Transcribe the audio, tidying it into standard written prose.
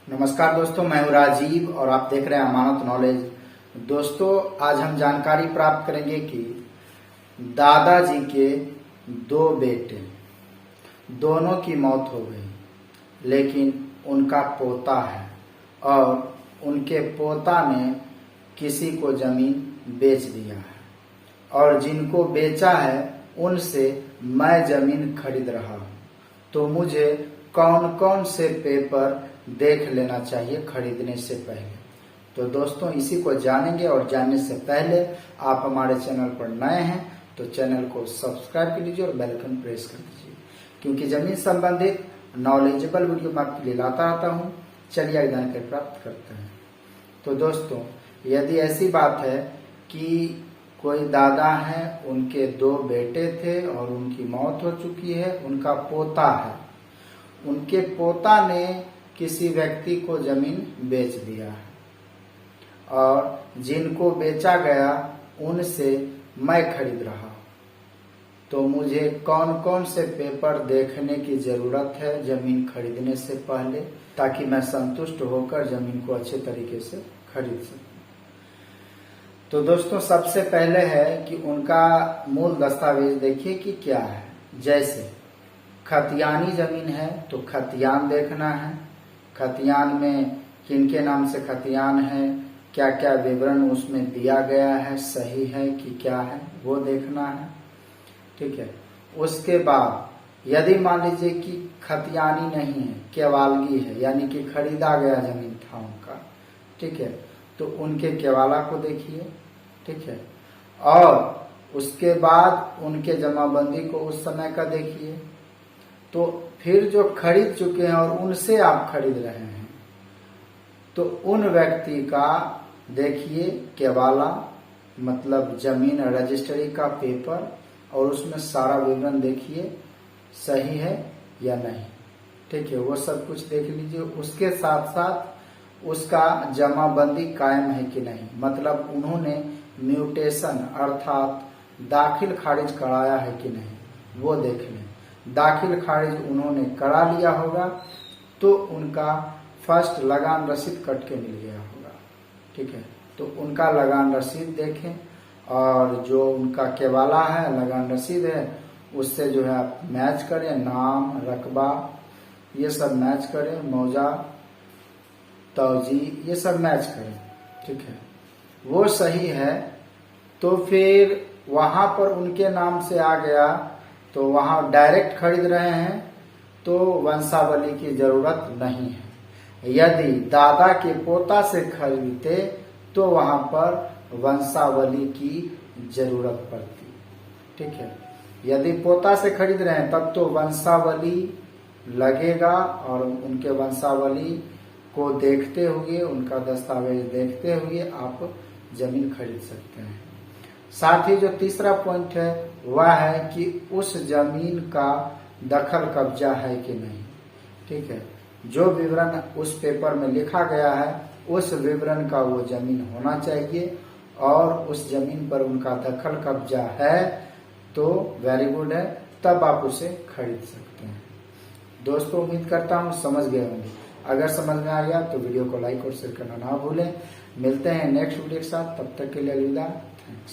नमस्कार दोस्तों, मैं हूं राजीव और आप देख रहे हैं अमानत नॉलेज। दोस्तों, आज हम जानकारी प्राप्त करेंगे कि दादाजी के दो बेटे, दोनों की मौत हो गई, लेकिन उनका पोता है और उनके पोता ने किसी को जमीन बेच दिया है और जिनको बेचा है उनसे मैं जमीन खरीद रहा हूं। तो मुझे कौन कौन से पेपर देख लेना चाहिए खरीदने से पहले। तो दोस्तों, इसी को जानेंगे और जानने से पहले आप हमारे चैनल पर नए हैं तो चैनल को सब्सक्राइब कर लीजिए और बेल आइकन प्रेस कर दीजिए, क्योंकि जमीन संबंधित नॉलेजेबल वीडियो मैं आपके लिए लाता आता हूं। चलिए जानकारी प्राप्त करते हैं। तो दोस्तों, यदि ऐसी बात है कि कोई दादा है, उनके दो बेटे थे और उनकी मौत हो चुकी है, उनका पोता है, उनके पोता ने किसी व्यक्ति को जमीन बेच दिया है और जिनको बेचा गया उनसे मैं खरीद रहा हूं। तो मुझे कौन कौन से पेपर देखने की जरूरत है जमीन खरीदने से पहले, ताकि मैं संतुष्ट होकर जमीन को अच्छे तरीके से खरीद सकूं। तो दोस्तों, सबसे पहले है कि उनका मूल दस्तावेज देखिए कि क्या है। जैसे खतियानी जमीन है तो खतियान देखना है, खतियान में किनके नाम से खतियान है, क्या क्या विवरण उसमें दिया गया है, सही है कि क्या है, वो देखना है। ठीक है। उसके बाद यदि मान लीजिए कि खतियानी नहीं है, केवालगी है, यानी कि खरीदा गया जमीन था उनका, ठीक है, तो उनके केवाला को देखिए। ठीक है। और उसके बाद उनके जमाबंदी को उस समय का देखिए। तो फिर जो खरीद चुके हैं और उनसे आप खरीद रहे हैं, तो उन व्यक्ति का देखिए केवाला, मतलब जमीन रजिस्ट्री का पेपर, और उसमें सारा विवरण देखिए सही है या नहीं। ठीक है, वो सब कुछ देख लीजिए। उसके साथ साथ उसका जमाबंदी कायम है कि नहीं, मतलब उन्होंने म्यूटेशन अर्थात दाखिल खारिज कराया है कि नहीं, वो देख लें। दाखिल खारिज उन्होंने करा लिया होगा तो उनका फर्स्ट लगान रसीद कट के मिल गया होगा। ठीक है, तो उनका लगान रसीद देखें और जो उनका केवाला है, लगान रसीद है, उससे जो है आप मैच करें, नाम, रकबा, ये सब मैच करें, मौजा, तौजी, ये सब मैच करें। ठीक है, वो सही है तो फिर वहां पर उनके नाम से आ गया तो वहां डायरेक्ट खरीद रहे हैं तो वंशावली की जरूरत नहीं है। यदि दादा के पोता से खरीदते तो वहां पर वंशावली की जरूरत पड़ती। ठीक है, यदि पोता से खरीद रहे हैं तब तो वंशावली लगेगा और उनके वंशावली को देखते हुए, उनका दस्तावेज देखते हुए आप जमीन खरीद सकते हैं। साथ ही जो तीसरा पॉइंट है वह है कि उस जमीन का दखल कब्जा है कि नहीं। ठीक है, जो विवरण उस पेपर में लिखा गया है उस विवरण का वो जमीन होना चाहिए और उस जमीन पर उनका दखल कब्जा है तो वेरी गुड है, तब आप उसे खरीद सकते हैं। दोस्तों, उम्मीद करता हूँ समझ गए होंगे। अगर समझ में आ गया तो वीडियो को लाइक और शेयर करना ना भूलें। मिलते हैं नेक्स्ट वीडियो के साथ, तब तक के लिए अलविदा। थैंक्स।